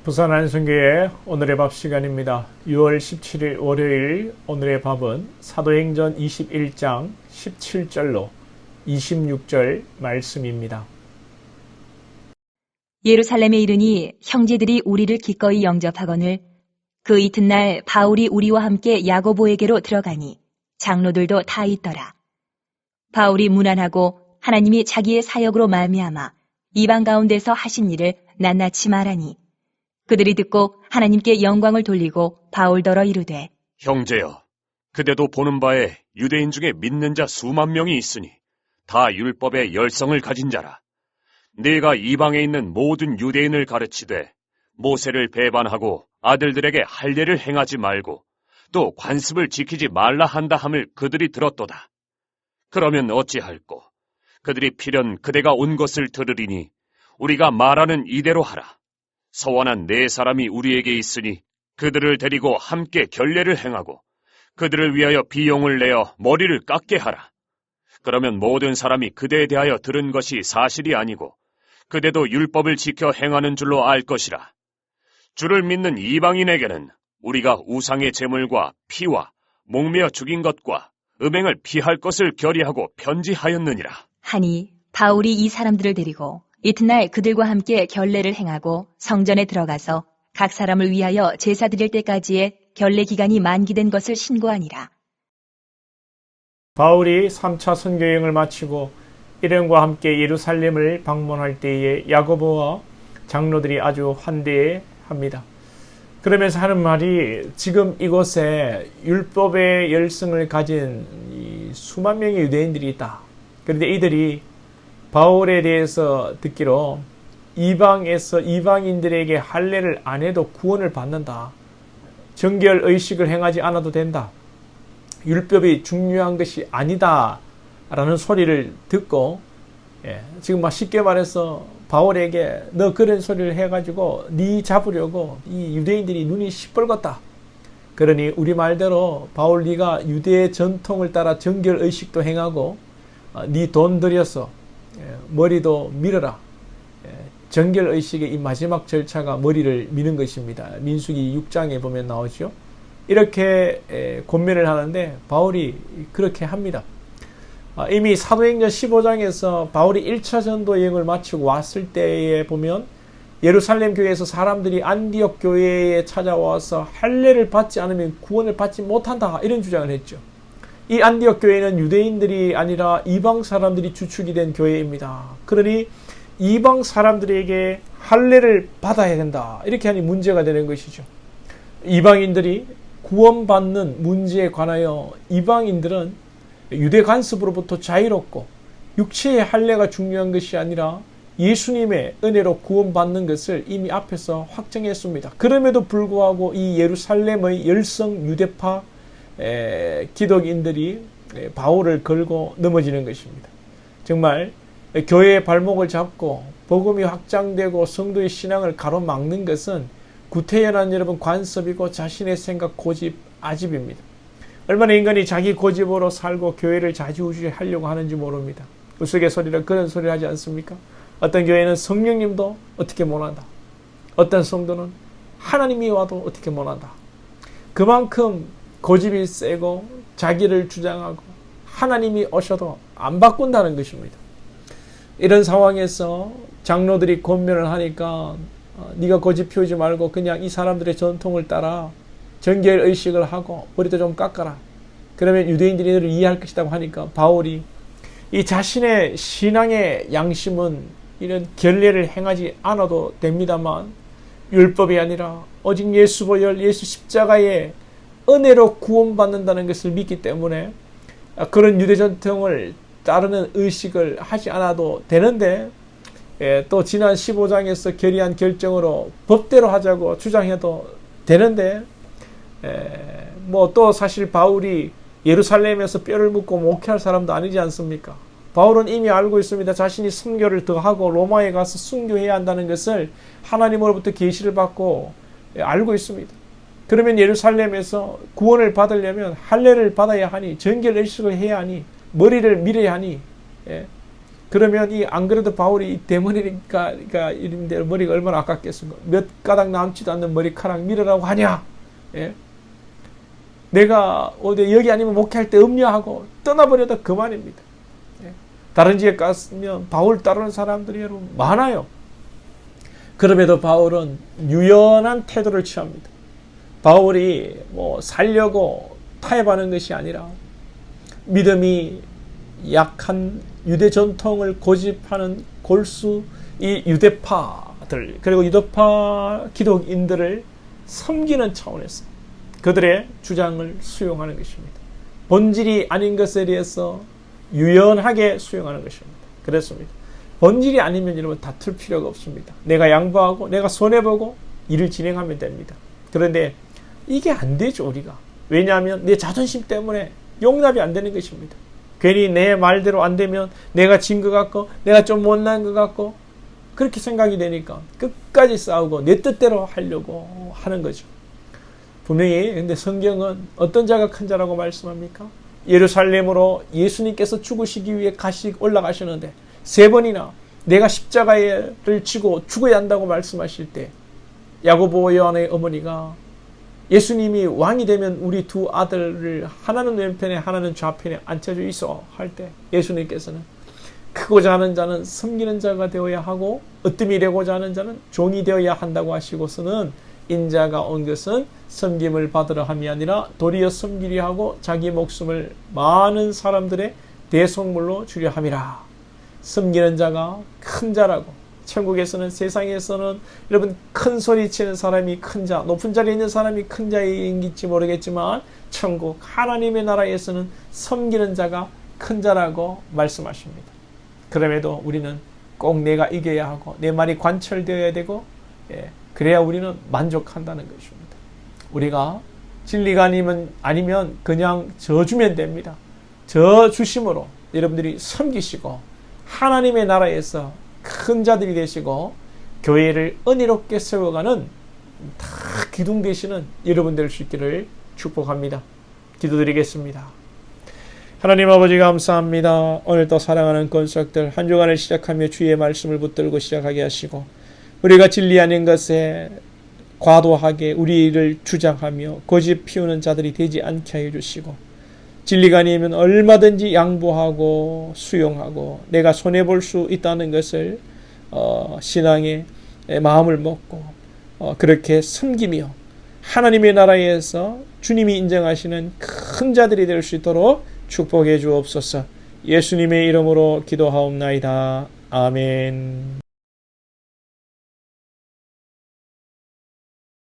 부산 안성교회 오늘의 밥 시간입니다. 6월 17일 월요일 오늘의 밥은 사도행전 21장 17절로 26절 말씀입니다. 예루살렘에 이르니 형제들이 우리를 기꺼이 영접하거늘 그 이튿날 바울이 우리와 함께 야고보에게로 들어가니 장로들도 다 있더라. 바울이 문안하고 하나님이 자기의 사역으로 말미암아 이방 가운데서 하신 일을 낱낱이 말하니 그들이 듣고 하나님께 영광을 돌리고 바울더러 이르되 형제여, 그대도 보는 바에 유대인 중에 믿는 자 수만 명이 있으니 다 율법의 열성을 가진 자라. 네가 이방에 있는 모든 유대인을 가르치되 모세를 배반하고 아들들에게 할례를 행하지 말고 또 관습을 지키지 말라 한다 함을 그들이 들었도다. 그러면 어찌할꼬? 그들이 필연 그대가 온 것을 들으리니 우리가 말하는 이대로 하라. 서원한 네 사람이 우리에게 있으니 그들을 데리고 함께 결례를 행하고 그들을 위하여 비용을 내어 머리를 깎게 하라. 그러면 모든 사람이 그대에 대하여 들은 것이 사실이 아니고 그대도 율법을 지켜 행하는 줄로 알 것이라. 주를 믿는 이방인에게는 우리가 우상의 제물과 피와 목매어 죽인 것과 음행을 피할 것을 결의하고 편지하였느니라. 하니 바울이 이 사람들을 데리고 이튿날 그들과 함께 결례를 행하고 성전에 들어가서 각 사람을 위하여 제사 드릴 때까지의 결례 기간이 만기된 것을 신고하니라. 바울이 3차 선교여행을 마치고 일행과 함께 예루살렘을 방문할 때에 야고보와 장로들이 아주 환대합니다. 그러면서 하는 말이 지금 이곳에 율법의 열성을 가진 수만 명의 유대인들이 있다. 그런데 이들이 바울에 대해서 듣기로 이방에서 이방인들에게 할례를 안 해도 구원을 받는다. 정결 의식을 행하지 않아도 된다. 율법이 중요한 것이 아니다. 라는 소리를 듣고 지금 쉽게 말해서 바울에게 너 그런 소리를 해가지고 네 잡으려고 이 유대인들이 눈이 시뻘겋다. 그러니 우리 말대로 바울 네가 유대의 전통을 따라 정결 의식도 행하고 네 돈 들여서 머리도 밀어라. 정결 의식의 이 마지막 절차가 머리를 미는 것입니다. 민수기 6장에 보면 나오죠. 이렇게 권면을 하는데 바울이 그렇게 합니다. 이미 사도행전 15장에서 바울이 1차 전도 여행을 마치고 왔을 때에 보면 예루살렘 교회에서 사람들이 안디옥 교회에 찾아와서 할례를 받지 않으면 구원을 받지 못한다 이런 주장을 했죠. 이 안디옥 교회는 유대인들이 아니라 이방 사람들이 주축이 된 교회입니다. 그러니 이방 사람들에게 할례를 받아야 된다 이렇게 하니 문제가 되는 것이죠. 이방인들이 구원받는 문제에 관하여 이방인들은 유대 간섭으로부터 자유롭고 육체의 할례가 중요한 것이 아니라 예수님의 은혜로 구원받는 것을 이미 앞에서 확정했습니다. 그럼에도 불구하고 이 예루살렘의 열성 유대파 기독인들이 바울을 걸고 넘어지는 것입니다. 정말 교회의 발목을 잡고 복음이 확장되고 성도의 신앙을 가로막는 것은 구태연한 여러분 관습이고 자신의 생각 고집 아집입니다. 얼마나 인간이 자기 고집으로 살고 교회를 좌지우지하려고 하는지 모릅니다. 우스갯소리라 그런 소리를 하지 않습니까? 어떤 교회는 성령님도 어떻게 못한다. 어떤 성도는 하나님이 와도 어떻게 못한다. 그만큼 고집이 세고 자기를 주장하고 하나님이 오셔도 안 바꾼다는 것입니다. 이런 상황에서 장로들이 권면을 하니까 네가 고집 피우지 말고 그냥 이 사람들의 전통을 따라 정결 의식을 하고 머리도 좀 깎아라. 그러면 유대인들이 너를 이해할 것이라고 하니까 바울이 이 자신의 신앙의 양심은 이런 결례를 행하지 않아도 됩니다만 율법이 아니라 오직 예수 보혈 예수 십자가의 은혜로 구원받는다는 것을 믿기 때문에 그런 유대 전통을 따르는 의식을 하지 않아도 되는데 또 지난 15장에서 결의한 결정으로 법대로 하자고 주장해도 되는데 또 사실 바울이 예루살렘에서 뼈를 묻고 목회할 사람도 아니지 않습니까? 바울은 이미 알고 있습니다. 자신이 순교를 더하고 로마에 가서 순교해야 한다는 것을 하나님으로부터 계시를 받고 알고 있습니다. 그러면 예루살렘에서 구원을 받으려면 할례를 받아야 하니 정결 의식을 해야 하니 머리를 밀어야 하니 그러면 이 안 그래도 바울이 대머리니까 이런데 머리가 얼마나 아깝겠습니까? 몇 가닥 남지도 않는 머리카락 밀으라고 하냐? 예? 내가 어디 여기 아니면 목회할 때 음료하고 떠나버려도 그만입니다. 예? 다른 지역 갔으면 바울 따르는 사람들이 여러분 많아요. 그럼에도 바울은 유연한 태도를 취합니다. 바울이 뭐 살려고 타협하는 것이 아니라 믿음이 약한 유대 전통을 고집하는 골수 이 유대파들 그리고 유대파 기독인들을 섬기는 차원에서 그들의 주장을 수용하는 것입니다. 본질이 아닌 것에 대해서 유연하게 수용하는 것입니다. 그렇습니다. 본질이 아니면 여러분 다툴 필요가 없습니다. 내가 양보하고 내가 손해보고 일을 진행하면 됩니다. 그런데 이게 안 되죠, 우리가. 왜냐하면 내 자존심 때문에 용납이 안 되는 것입니다. 괜히 내 말대로 안 되면 내가 진 것 같고 내가 좀 못난 것 같고 그렇게 생각이 되니까 끝까지 싸우고 내 뜻대로 하려고 하는 거죠. 분명히 근데 성경은 어떤 자가 큰 자라고 말씀합니까? 예루살렘으로 예수님께서 죽으시기 위해 올라가시는데 3번이나 내가 십자가를 지고 죽어야 한다고 말씀하실 때 야고보 요한의 어머니가 예수님이 왕이 되면 우리 두 아들을 하나는 왼편에 하나는 좌편에 앉혀져 있어 할 때 예수님께서는 크고자 하는 자는 섬기는 자가 되어야 하고 으뜸이 되고자 하는 자는 종이 되어야 한다고 하시고서는 인자가 온 것은 섬김을 받으러 함이 아니라 도리어 섬기려 하고 자기 목숨을 많은 사람들의 대속물로 주려 함이라. 섬기는 자가 큰 자라고 천국에서는 세상에서는 여러분 큰 소리 치는 사람이 큰 자, 높은 자리에 있는 사람이 큰 자인지 모르겠지만 천국 하나님의 나라에서는 섬기는 자가 큰 자라고 말씀하십니다. 그럼에도 우리는 꼭 내가 이겨야 하고 내 말이 관철되어야 되고 그래야 우리는 만족한다는 것입니다. 우리가 진리가 아니면 그냥 져주면 됩니다. 져주심으로 여러분들이 섬기시고 하나님의 나라에서 큰 자들이 되시고 교회를 은혜롭게 세워가는 다 기둥 되시는 여러분 될 수 있기를 축복합니다. 기도드리겠습니다. 하나님 아버지 감사합니다. 오늘도 사랑하는 권속들 한 주간을 시작하며 주의 말씀을 붙들고 시작하게 하시고 우리가 진리 아닌 것에 과도하게 우리를 주장하며 고집 피우는 자들이 되지 않게 하여 주시고 진리가 아니면 얼마든지 양보하고 수용하고 내가 손해볼 수 있다는 것을 신앙의 마음을 먹고 그렇게 섬기며 하나님의 나라에서 주님이 인정하시는 큰 자들이 될 수 있도록 축복해 주옵소서. 예수님의 이름으로 기도하옵나이다. 아멘.